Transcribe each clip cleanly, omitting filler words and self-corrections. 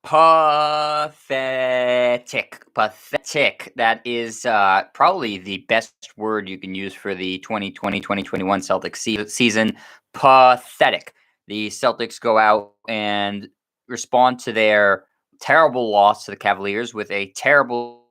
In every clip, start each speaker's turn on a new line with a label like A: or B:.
A: Pathetic. Pathetic. That is probably the best word you can use for the 2020-2021 Celtics season. Pathetic. The Celtics go out and respond to their terrible loss to the Cavaliers with a terrible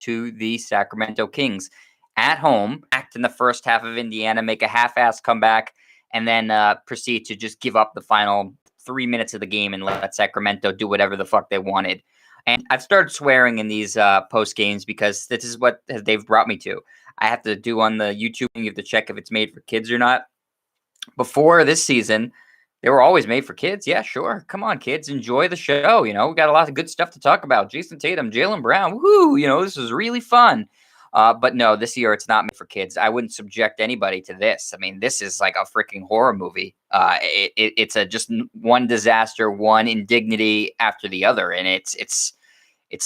A: to the Sacramento Kings at home, act in the first half of Indiana, make a half-ass comeback, and then proceed to just give up the final 3 minutes of the game and let Sacramento do whatever the fuck they wanted. And I've started swearing in these post games because this is what they've brought me to. I have to do on the YouTube, you have to check if it's made for kids or not. Before this season, they were always made for kids. Yeah, sure. Come on, kids. Enjoy the show. You know, we got a lot of good stuff to talk about. Jason Tatum, Jaylen Brown. Woohoo. You know, this is really fun. But no, this year it's not made for kids. I wouldn't subject anybody to this. I mean, this is like a freaking horror movie. It's just one disaster, one indignity after the other. And it's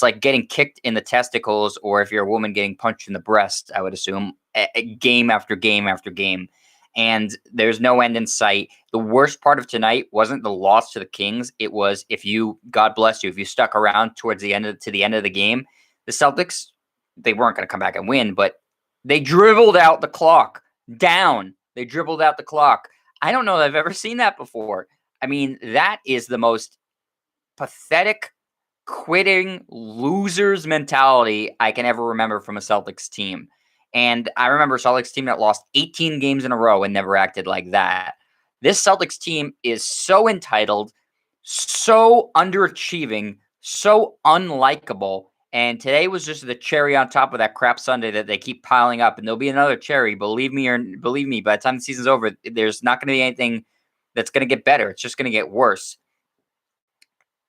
A: like getting kicked in the testicles, or if you're a woman, getting punched in the breast, I would assume, game after game after game. And there's no end in sight. The worst part of tonight wasn't the loss to the Kings. It was, if you, God bless you, if you stuck around towards the end of the game, the Celtics, they weren't going to come back and win, but they dribbled out the clock down. They dribbled out the clock. I don't know that I've ever seen that before. I mean, that is the most pathetic, quitting, losers mentality I can ever remember from a Celtics team. And I remember a Celtics team that lost 18 games in a row and never acted like that. This Celtics team is so entitled, so underachieving, so unlikable. And today was just the cherry on top of that crap Sunday that they keep piling up. And there'll be another cherry, believe me, by the time the season's over, there's not going to be anything that's going to get better. It's just going to get worse.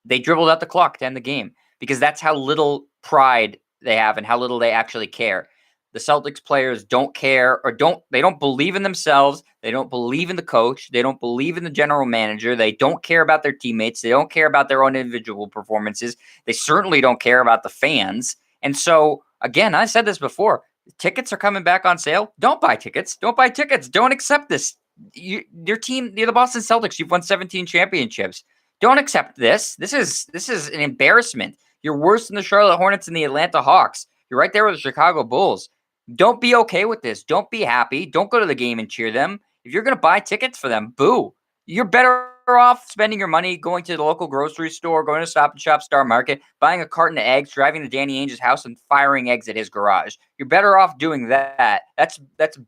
A: They dribbled out the clock to end the game because that's how little pride they have and how little they actually care. The Celtics players don't care, or they don't believe in themselves. They don't believe in the coach. They don't believe in the general manager. They don't care about their teammates. They don't care about their own individual performances. They certainly don't care about the fans. And so, again, I said this before, tickets are coming back on sale. Don't buy tickets. Don't buy tickets. Don't accept this. Your team, you're the Boston Celtics. You've won 17 championships. Don't accept this. This is an embarrassment. You're worse than the Charlotte Hornets and the Atlanta Hawks. You're right there with the Chicago Bulls. Don't be okay with this. Don't be happy. Don't go to the game and cheer them. If you're going to buy tickets for them, boo. You're better off spending your money going to the local grocery store, going to Stop and Shop, Star Market, buying a carton of eggs, driving to Danny Ainge's house, and firing eggs at his garage. You're better off doing that. That's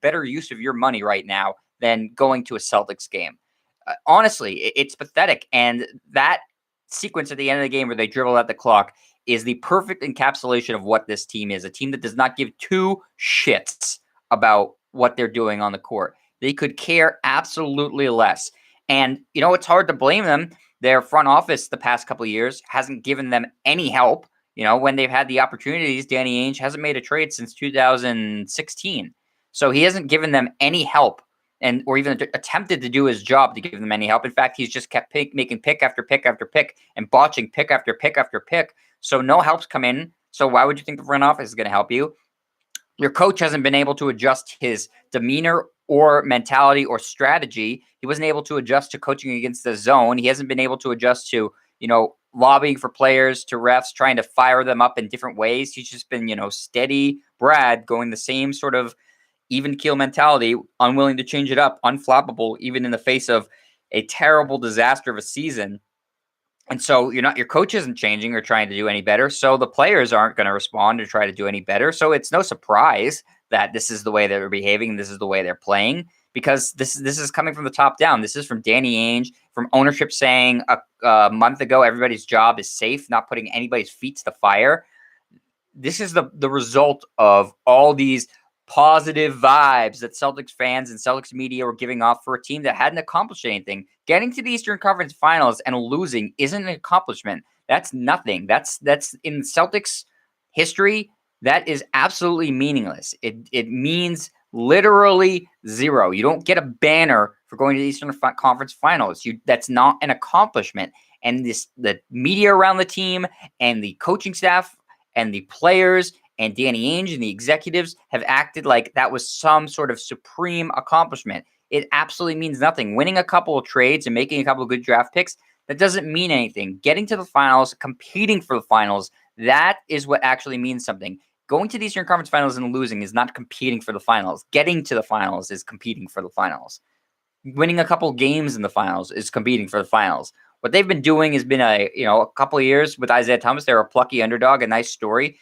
A: better use of your money right now than going to a Celtics game. Honestly, it's pathetic. And that sequence at the end of the game where they dribble out the clock is the perfect encapsulation of what this team is. A team that does not give two shits about what they're doing on the court. They could care absolutely less. And, you know, it's hard to blame them. Their front office the past couple of years hasn't given them any help. You know, when they've had the opportunities, Danny Ainge hasn't made a trade since 2016. So he hasn't given them any help or even attempted to do his job to give them any help. In fact, he's just kept making pick after pick after pick and botching pick after pick after pick. So no help's come in. So why would you think the front office is going to help you? Your coach hasn't been able to adjust his demeanor or mentality or strategy. He wasn't able to adjust to coaching against the zone. He hasn't been able to adjust to, you know, lobbying for players, to refs, trying to fire them up in different ways. He's just been, you know, steady Brad, going the same sort of even keel mentality, unwilling to change it up, unflappable, even in the face of a terrible disaster of a season. And so your coach isn't changing or trying to do any better. So the players aren't going to respond or try to do any better. So it's no surprise that this is the way they're behaving. And this is the way they're playing, because this is coming from the top down. This is from Danny Ainge, from ownership saying a month ago, everybody's job is safe, not putting anybody's feet to the fire. This is the result of all these positive vibes that Celtics fans and Celtics media were giving off for a team that hadn't accomplished anything. Getting to the Eastern Conference Finals and losing isn't an accomplishment. That's nothing. That's in Celtics history, that is absolutely meaningless. It means literally zero. You don't get a banner for going to the Eastern Conference Finals. That's not an accomplishment. And the media around the team and the coaching staff and the players and Danny Ainge and the executives have acted like that was some sort of supreme accomplishment. It absolutely means nothing. Winning a couple of trades and making a couple of good draft picks, That doesn't mean anything. Getting to the finals, competing for the finals, that is what actually means something. Going to the Eastern Conference Finals and losing is not competing for the finals. Getting to the finals is competing for the finals. Winning a couple games in the finals is competing for the finals. What they've been doing has been a couple of years with Isaiah Thomas. They're a plucky underdog, a nice story.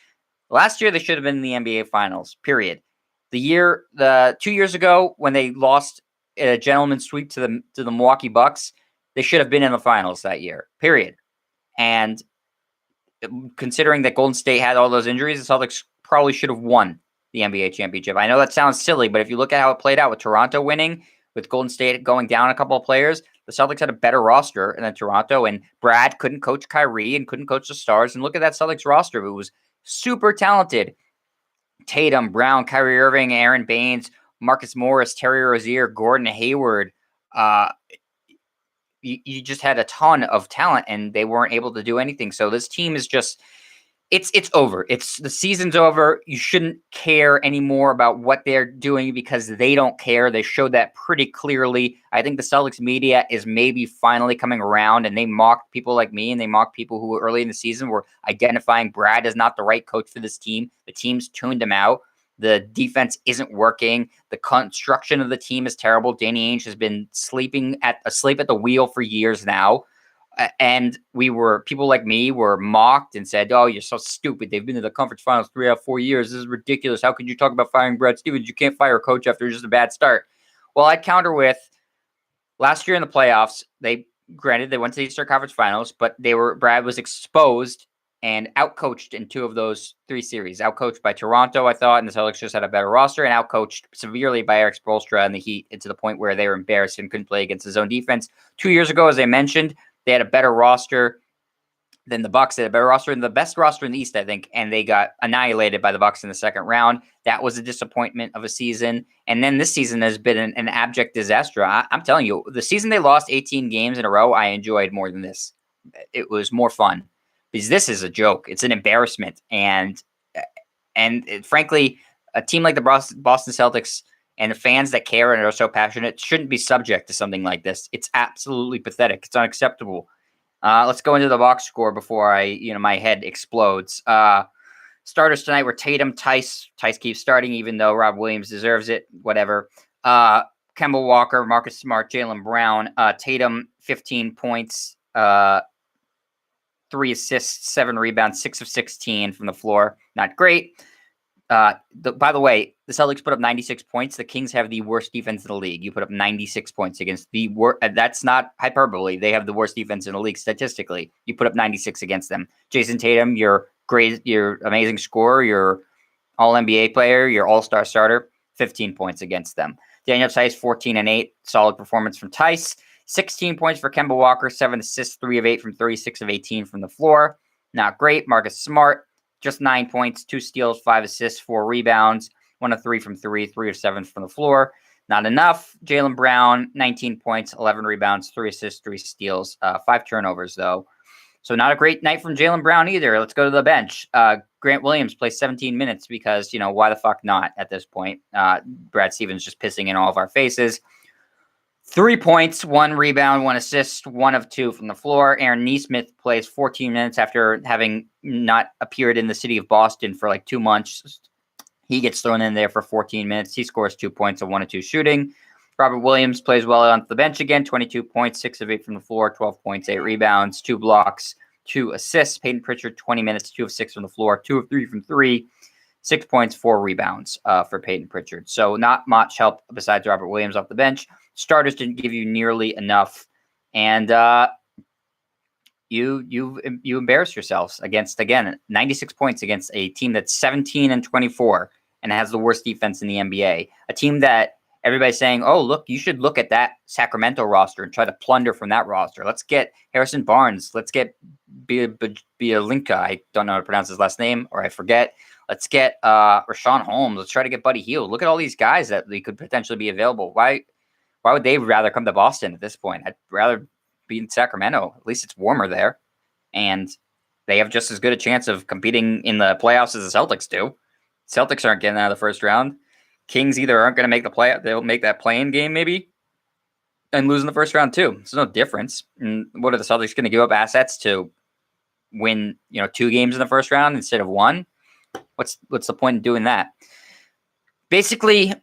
A: Last year they should have been in the NBA Finals. Period. The 2 years ago when they lost a gentleman's sweep to the Milwaukee Bucks, they should have been in the finals that year. Period. And considering that Golden State had all those injuries, the Celtics probably should have won the NBA championship. I know that sounds silly, but if you look at how it played out with Toronto winning, with Golden State going down a couple of players, the Celtics had a better roster than Toronto, and Brad couldn't coach Kyrie and couldn't coach the stars. And look at that Celtics roster. It was super talented. Tatum, Brown, Kyrie Irving, Aaron Baines, Marcus Morris, Terry Rozier, Gordon Hayward. You just had a ton of talent, and they weren't able to do anything. So this team is just it's over. The season's over. You shouldn't care anymore about what they're doing because they don't care. They showed that pretty clearly. I think the Celtics media is maybe finally coming around, and they mocked people like me, and they mocked people who early in the season were identifying Brad as not the right coach for this team. The team's tuned him out. The defense isn't working. The construction of the team is terrible. Danny Ainge has been asleep at the wheel for years now. And people like me were mocked and said, "Oh, you're so stupid. They've been to the conference finals 3 out of 4 years. This is ridiculous. How could you talk about firing Brad Stevens? You can't fire a coach after just a bad start." Well, I counter with last year in the playoffs. They went to the Eastern Conference Finals, but Brad was exposed and outcoached in 2 of those 3 series. Outcoached by Toronto, I thought, and the Celtics just had a better roster, and outcoached severely by Eric Spoelstra and the Heat, to the point where they were embarrassed and couldn't play against his own defense. 2 years ago, as I mentioned, they had a better roster than the Bucks. They had a better roster and the best roster in the East, I think, and they got annihilated by the Bucks in the second round. That was a disappointment of a season. And then this season has been an abject disaster. I'm telling you, the season they lost 18 games in a row, I enjoyed more than this. It was more fun because this is a joke. It's an embarrassment. And frankly, a team like the Boston Celtics and the fans that care and are so passionate shouldn't be subject to something like this. It's absolutely pathetic. It's unacceptable. Let's go into the box score before my head explodes. Starters tonight were Tatum, Tice. Tice keeps starting even though Rob Williams deserves it. Whatever. Kemba Walker, Marcus Smart, Jaylen Brown. Tatum, 15 points, 3 assists, 7 rebounds, 6 of 16 from the floor. Not great. By the way, the Celtics put up 96 points. The Kings have the worst defense in the league. You put up 96 points against the worst. That's not hyperbole. They have the worst defense in the league statistically. You put up 96 against them. Jason Tatum, your amazing scorer, your All-NBA player, your All-Star starter, 15 points against them. Daniel Tice, 14 and 8. Solid performance from Tice. 16 points for Kemba Walker, 7 assists, 3 of 8 from 36 of 18 from the floor. Not great. Marcus Smart, just 9 points, 2 steals, 5 assists, 4 rebounds, 1 of 3 from 3, 3 of 7 from the floor. Not enough. Jaylen Brown, 19 points, 11 rebounds, 3 assists, 3 steals, 5 turnovers, though. So not a great night from Jaylen Brown either. Let's go to the bench. Grant Williams plays 17 minutes because, why the fuck not at this point? Brad Stevens just pissing in all of our faces. 3 points, 1 rebound, 1 assist, 1 of 2 from the floor. Aaron Nesmith plays 14 minutes after having not appeared in the city of Boston for like 2 months. He gets thrown in there for 14 minutes. He scores 2 points and 1 of 2 shooting. Robert Williams plays well on the bench again, 22 points, 6 of 8 from the floor, 12 points, 8 rebounds, 2 blocks, 2 assists. Peyton Pritchard, 20 minutes, 2 of 6 from the floor, 2 of 3 from 3, 6 points, 4 rebounds for Peyton Pritchard. So not much help besides Robert Williams off the bench. Starters didn't give you nearly enough, and you embarrassed yourselves against, again, 96 points against a team that's 17 and 24 and has the worst defense in the NBA. A team that everybody's saying, "Oh, look, you should look at that Sacramento roster and try to plunder from that roster. Let's get Harrison Barnes. Let's get Bielinka. I don't know how to pronounce his last name, or I forget. Let's get Rashawn Holmes. Let's try to get Buddy Hield. Look at all these guys that they could potentially be available. Why would they rather come to Boston at this point? I'd rather be in Sacramento. At least it's warmer there. And they have just as good a chance of competing in the playoffs as the Celtics do. Celtics aren't getting out of the first round. Kings either aren't going to make the play. They'll make that play-in game maybe. and lose in the first round too. There's no difference. And what are the Celtics going to give up assets to win, 2 games in the first round instead of 1? What's the point in doing that? Basically,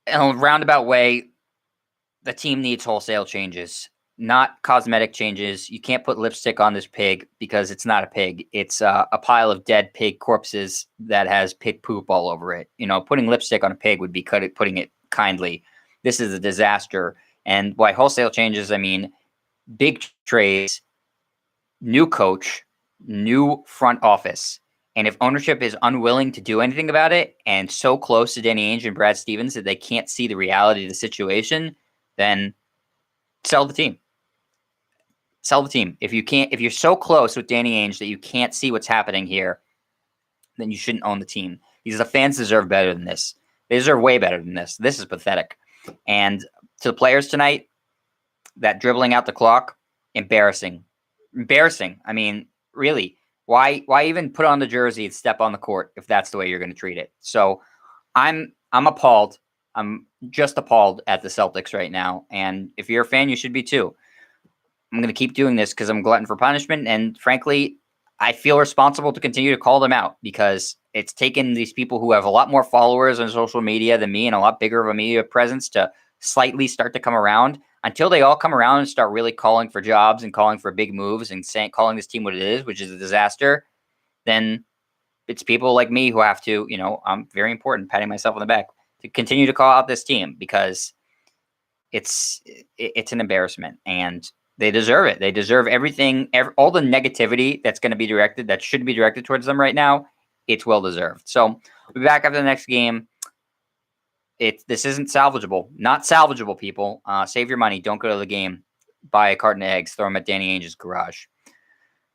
A: in a roundabout way, the team needs wholesale changes, not cosmetic changes. You can't put lipstick on this pig because it's not a pig. It's a pile of dead pig corpses that has pig poop all over it. Putting lipstick on a pig would be putting it kindly. This is a disaster. And by wholesale changes, I mean big trades, new coach, new front office. And if ownership is unwilling to do anything about it and so close to Danny Ainge and Brad Stevens that they can't see the reality of the situation, then sell the team. Sell the team. If you're so close with Danny Ainge that you can't see what's happening here, then you shouldn't own the team. Because the fans deserve better than this. They deserve way better than this. This is pathetic. And to the players tonight, that dribbling out the clock, embarrassing. Embarrassing. I mean, really, why even put on the jersey and step on the court if that's the way you're going to treat it? So I'm appalled. I'm just appalled at the Celtics right now. And if you're a fan, you should be too. I'm going to keep doing this because I'm glutton for punishment. And frankly, I feel responsible to continue to call them out because it's taken these people who have a lot more followers on social media than me and a lot bigger of a media presence to slightly start to come around. Until they all come around and start really calling for jobs and calling for big moves and calling this team what it is, which is a disaster, then it's people like me who have to, I'm very important, patting myself on the back, to continue to call out this team because it's an embarrassment and they deserve it. They deserve everything, all the negativity that should be directed towards them right now. It's well deserved. So we'll be back after the next game. This isn't salvageable. Not salvageable, people. Save your money. Don't go to the game. Buy a carton of eggs. Throw them at Danny Ainge's garage.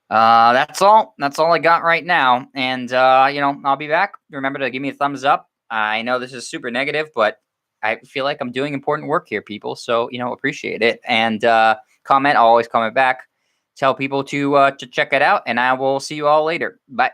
A: That's all. That's all I got right now. And, I'll be back. Remember to give me a thumbs up. I know this is super negative, but I feel like I'm doing important work here, people. So, appreciate it. And comment. I'll always comment back. Tell people to check it out. And I will see you all later. Bye.